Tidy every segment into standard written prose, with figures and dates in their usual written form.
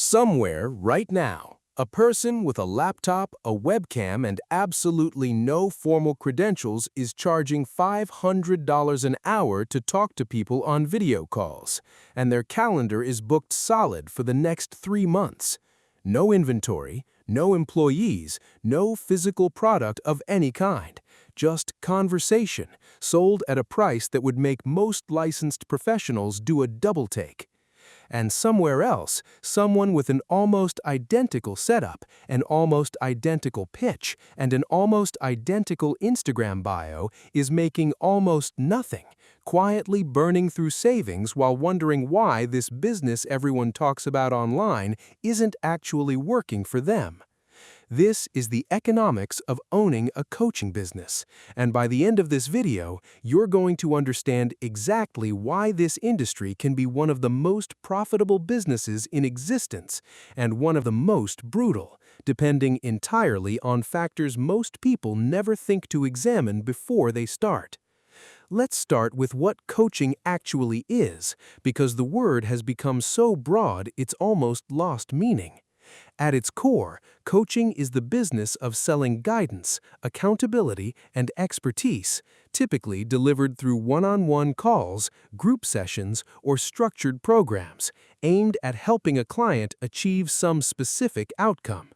Somewhere, right now, a person with a laptop, a webcam, and absolutely no formal credentials is charging $500 an hour to talk to people on video calls, and their calendar is booked solid for the next 3 months. No inventory, no employees, no physical product of any kind, just conversation, sold at a price that would make most licensed professionals do a double take. And somewhere else, someone with an almost identical setup, an almost identical pitch, and an almost identical Instagram bio is making almost nothing, quietly burning through savings while wondering why this business everyone talks about online isn't actually working for them. This is the economics of owning a coaching business, and by the end of this video, you're going to understand exactly why this industry can be one of the most profitable businesses in existence and one of the most brutal, depending entirely on factors most people never think to examine before they start. Let's start with what coaching actually is, because the word has become so broad it's almost lost meaning. At its core, coaching is the business of selling guidance, accountability, and expertise, typically delivered through one-on-one calls, group sessions, or structured programs, aimed at helping a client achieve some specific outcome.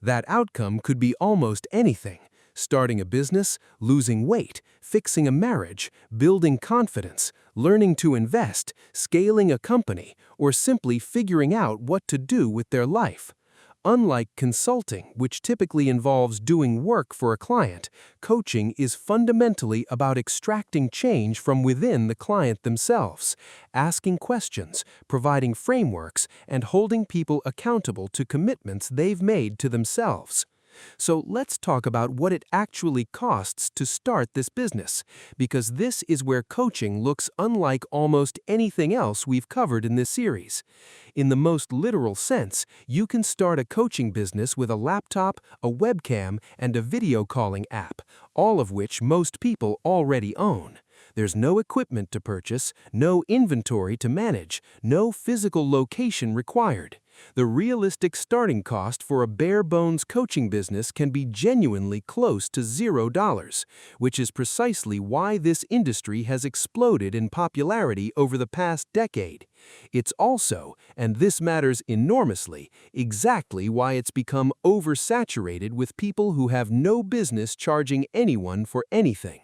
That outcome could be almost anything: starting a business, losing weight, fixing a marriage, building confidence, learning to invest, scaling a company, or simply figuring out what to do with their life. Unlike consulting, which typically involves doing work for a client, coaching is fundamentally about extracting change from within the client themselves, asking questions, providing frameworks, and holding people accountable to commitments they've made to themselves. So let's talk about what it actually costs to start this business, because this is where coaching looks unlike almost anything else we've covered in this series. In the most literal sense, you can start a coaching business with a laptop, a webcam, and a video calling app, all of which most people already own. There's no equipment to purchase, no inventory to manage, no physical location required. The realistic starting cost for a bare-bones coaching business can be genuinely close to $0, which is precisely why this industry has exploded in popularity over the past decade. It's also, and this matters enormously, exactly why it's become oversaturated with people who have no business charging anyone for anything.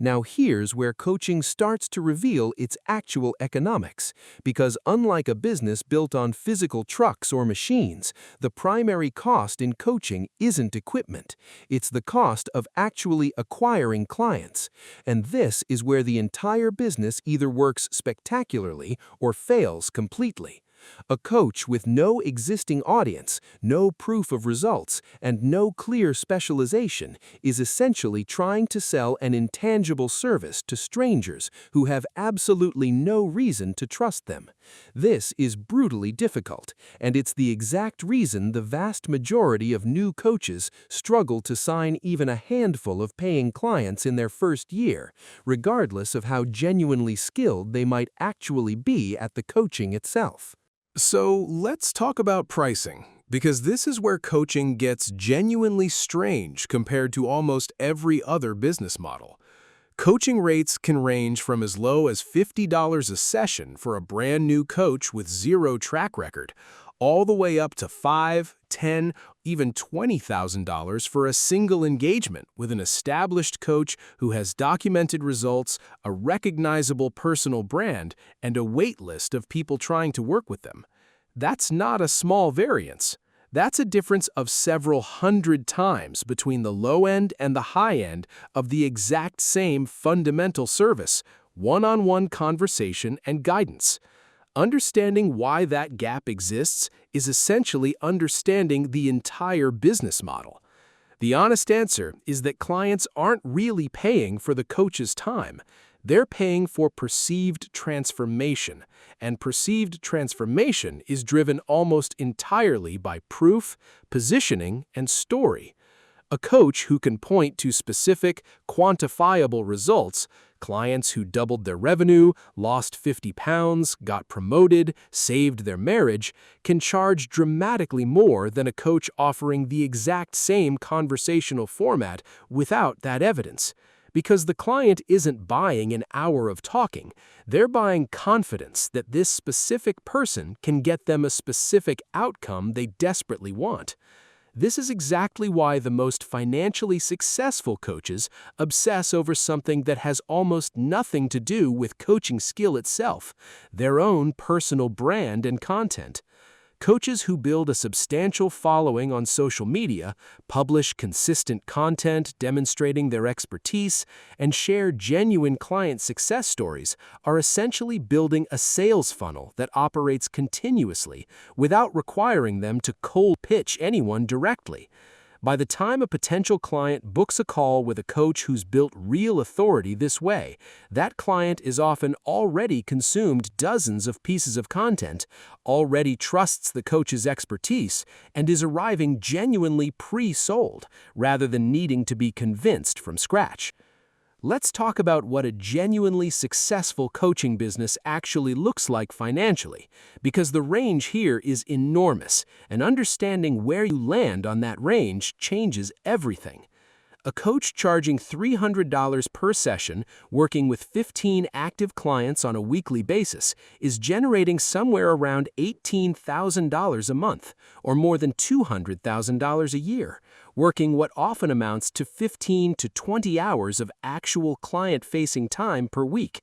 Now here's where coaching starts to reveal its actual economics, because unlike a business built on physical trucks or machines, the primary cost in coaching isn't equipment, it's the cost of actually acquiring clients. And this is where the entire business either works spectacularly or fails completely. A coach with no existing audience, no proof of results, and no clear specialization is essentially trying to sell an intangible service to strangers who have absolutely no reason to trust them. This is brutally difficult, and it's the exact reason the vast majority of new coaches struggle to sign even a handful of paying clients in their first year, regardless of how genuinely skilled they might actually be at the coaching itself. So let's talk about pricing, because this is where coaching gets genuinely strange compared to almost every other business model. Coaching rates can range from as low as $50 a session for a brand new coach with zero track record, all the way up to $5,000, $10,000, even $20,000 for a single engagement with an established coach who has documented results, a recognizable personal brand, and a wait list of people trying to work with them. That's not a small variance. That's a difference of several hundred times between the low end and the high end of the exact same fundamental service, one-on-one conversation and guidance. Understanding why that gap exists is essentially understanding the entire business model. The honest answer is that clients aren't really paying for the coach's time. They're paying for perceived transformation, and perceived transformation is driven almost entirely by proof, positioning, and story. A coach who can point to specific, quantifiable results Clients who doubled their revenue, lost 50 pounds, got promoted, saved their marriage, can charge dramatically more than a coach offering the exact same conversational format without that evidence. Because the client isn't buying an hour of talking, they're buying confidence that this specific person can get them a specific outcome they desperately want. This is exactly why the most financially successful coaches obsess over something that has almost nothing to do with coaching skill itself, their own personal brand and content. Coaches who build a substantial following on social media, publish consistent content demonstrating their expertise, and share genuine client success stories are essentially building a sales funnel that operates continuously without requiring them to cold pitch anyone directly. By the time a potential client books a call with a coach who's built real authority this way, that client is often already consumed dozens of pieces of content, already trusts the coach's expertise, and is arriving genuinely pre-sold, rather than needing to be convinced from scratch. Let's talk about what a genuinely successful coaching business actually looks like financially, because the range here is enormous, and understanding where you land on that range changes everything. A coach charging $300 per session, working with 15 active clients on a weekly basis, is generating somewhere around $18,000 a month, or more than $200,000 a year, working what often amounts to 15 to 20 hours of actual client-facing time per week.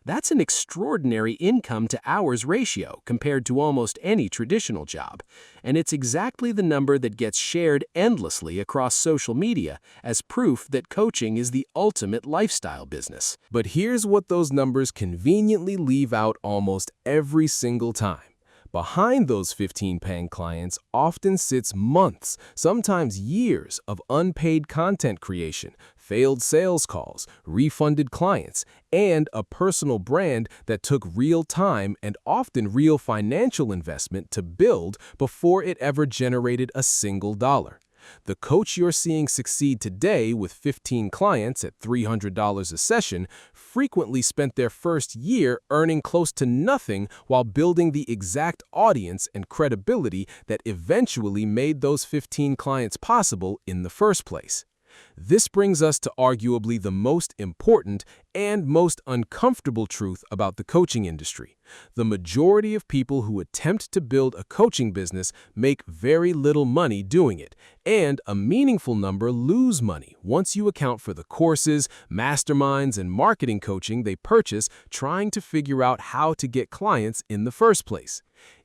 That's an extraordinary income-to-hours ratio compared to almost any traditional job, and it's exactly the number that gets shared endlessly across social media as proof that coaching is the ultimate lifestyle business. But here's what those numbers conveniently leave out almost every single time. Behind those 15 paying clients often sits months, sometimes years, of unpaid content creation, failed sales calls, refunded clients, and a personal brand that took real time and often real financial investment to build before it ever generated a single dollar. The coach you're seeing succeed today with 15 clients at $300 a session frequently spent their first year earning close to nothing while building the exact audience and credibility that eventually made those 15 clients possible in the first place. This brings us to arguably the most important and most uncomfortable truth about the coaching industry. The majority of people who attempt to build a coaching business make very little money doing it, and a meaningful number lose money once you account for the courses, masterminds, and marketing coaching they purchase trying to figure out how to get clients in the first place.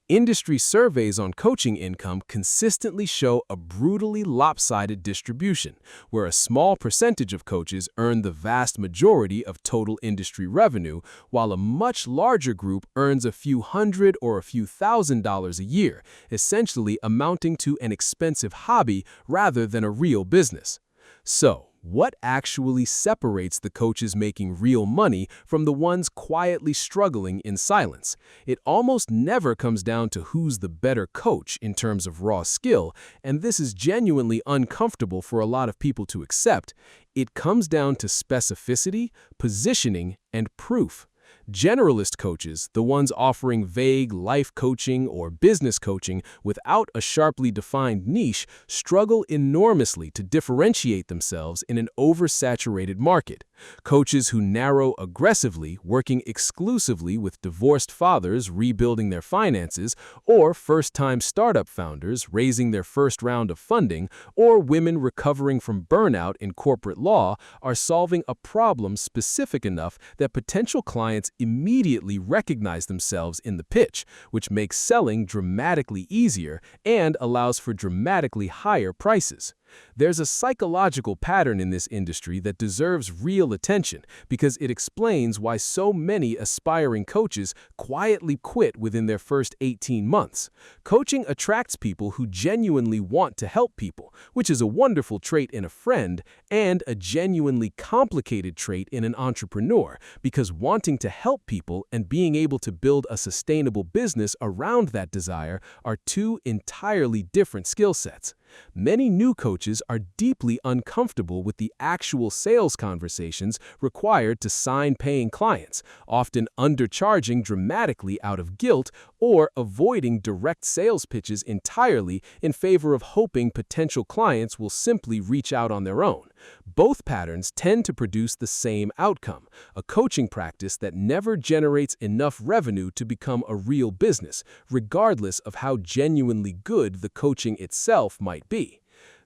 Industry surveys on coaching income consistently show a brutally lopsided distribution, where a small percentage of coaches earn the vast majority of total industry revenue, while a much larger group earns a few hundred or a few $1,000s a year, essentially amounting to an expensive hobby rather than a real business. So, what actually separates the coaches making real money from the ones quietly struggling in silence? It almost never comes down to who's the better coach in terms of raw skill, and this is genuinely uncomfortable for a lot of people to accept. It comes down to specificity, positioning, and proof. Generalist coaches, the ones offering vague life coaching or business coaching without a sharply defined niche, struggle enormously to differentiate themselves in an oversaturated market. Coaches who narrow aggressively, working exclusively with divorced fathers rebuilding their finances, or first-time startup founders raising their first round of funding, or women recovering from burnout in corporate law, are solving a problem specific enough that potential clients immediately recognize themselves in the pitch, which makes selling dramatically easier and allows for dramatically higher prices. There's a psychological pattern in this industry that deserves real attention because it explains why so many aspiring coaches quietly quit within their first 18 months. Coaching attracts people who genuinely want to help people, which is a wonderful trait in a friend and a genuinely complicated trait in an entrepreneur, because wanting to help people and being able to build a sustainable business around that desire are two entirely different skill sets. Many new coaches are deeply uncomfortable with the actual sales conversations required to sign paying clients, often undercharging dramatically out of guilt or avoiding direct sales pitches entirely in favor of hoping potential clients will simply reach out on their own. Both patterns tend to produce the same outcome, a coaching practice that never generates enough revenue to become a real business, regardless of how genuinely good the coaching itself might be.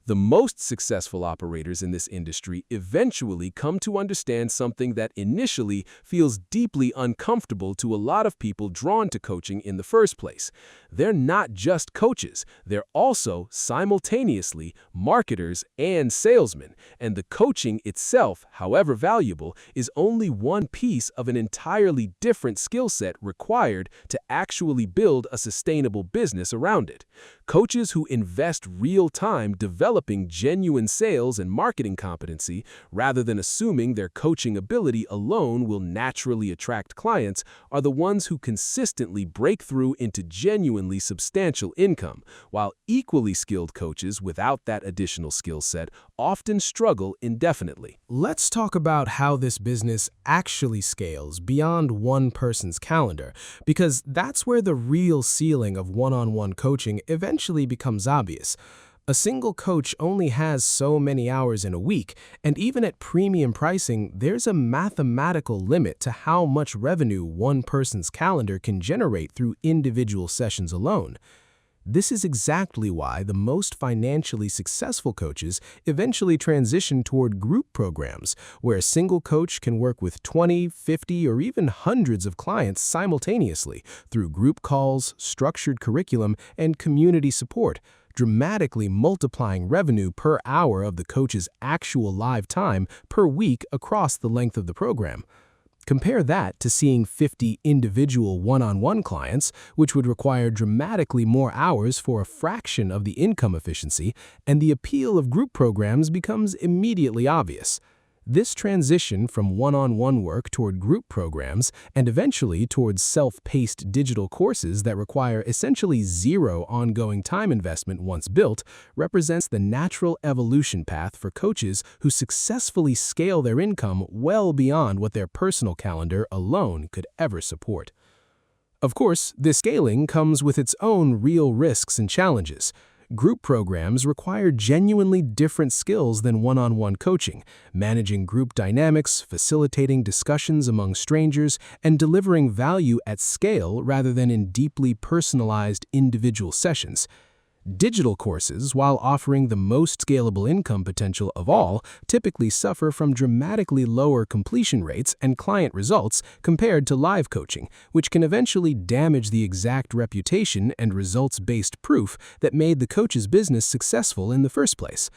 The most successful operators in this industry eventually come to understand something that initially feels deeply uncomfortable to a lot of people drawn to coaching in the first place. They're not just coaches, they're also simultaneously marketers and salesmen, and the coaching itself, however valuable, is only one piece of an entirely different skill set required to actually build a sustainable business around it. Coaches who invest real time developing genuine sales and marketing competency, rather than assuming their coaching ability alone will naturally attract clients, are the ones who consistently break through into genuinely substantial income, while equally skilled coaches without that additional skill set often struggle indefinitely. Let's talk about how this business actually scales beyond one person's calendar, because that's where the real ceiling of one-on-one coaching eventually becomes obvious. A single coach only has so many hours in a week, and even at premium pricing, there's a mathematical limit to how much revenue one person's calendar can generate through individual sessions alone. This is exactly why the most financially successful coaches eventually transition toward group programs, where a single coach can work with 20, 50, or even hundreds of clients simultaneously through group calls, structured curriculum, and community support, dramatically multiplying revenue per hour of the coach's actual live time per week across the length of the program. Compare that to seeing 50 individual one-on-one clients, which would require dramatically more hours for a fraction of the income efficiency, and the appeal of group programs becomes immediately obvious. This transition from one-on-one work toward group programs and eventually towards self-paced digital courses that require essentially zero ongoing time investment once built represents the natural evolution path for coaches who successfully scale their income well beyond what their personal calendar alone could ever support. Of course, this scaling comes with its own real risks and challenges. Group programs require genuinely different skills than one-on-one coaching, managing group dynamics, facilitating discussions among strangers, and delivering value at scale rather than in deeply personalized individual sessions. Digital courses, while offering the most scalable income potential of all, typically suffer from dramatically lower completion rates and client results compared to live coaching, which can eventually damage the exact reputation and results-based proof that made the coach's business successful in the first place.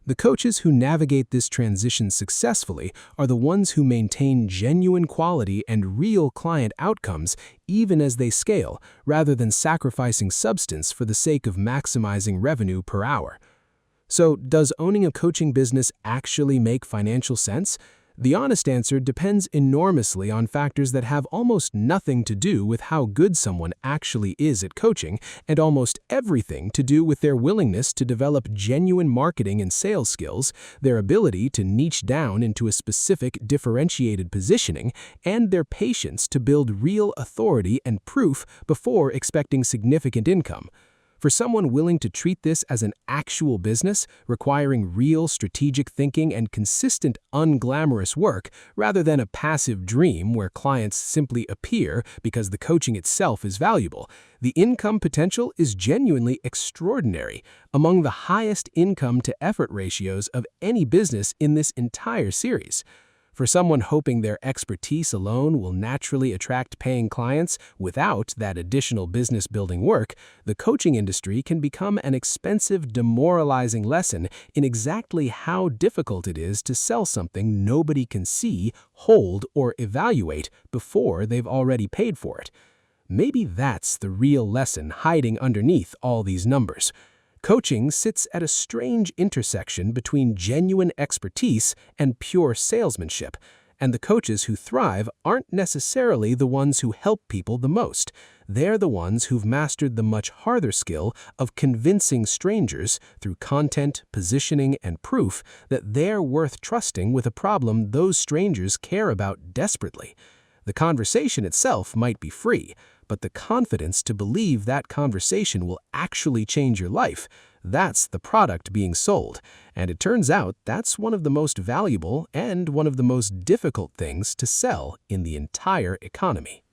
The coaches who navigate this transition successfully are the ones who maintain genuine quality and real client outcomes even as they scale, rather than sacrificing substance for the sake of maximizing revenue per hour. So, does owning a coaching business actually make financial sense? The honest answer depends enormously on factors that have almost nothing to do with how good someone actually is at coaching, and almost everything to do with their willingness to develop genuine marketing and sales skills, their ability to niche down into a specific differentiated positioning, and their patience to build real authority and proof before expecting significant income. For someone willing to treat this as an actual business, requiring real strategic thinking and consistent unglamorous work, rather than a passive dream where clients simply appear because the coaching itself is valuable, the income potential is genuinely extraordinary, among the highest income-to-effort ratios of any business in this entire series. For someone hoping their expertise alone will naturally attract paying clients without that additional business-building work, the coaching industry can become an expensive, demoralizing lesson in exactly how difficult it is to sell something nobody can see, hold, or evaluate before they've already paid for it. Maybe that's the real lesson hiding underneath all these numbers. Coaching sits at a strange intersection between genuine expertise and pure salesmanship, and the coaches who thrive aren't necessarily the ones who help people the most. They're the ones who've mastered the much harder skill of convincing strangers through content, positioning, and proof that they're worth trusting with a problem those strangers care about desperately. The conversation itself might be free, but the confidence to believe that conversation will actually change your life, that's the product being sold. And it turns out that's one of the most valuable and one of the most difficult things to sell in the entire economy.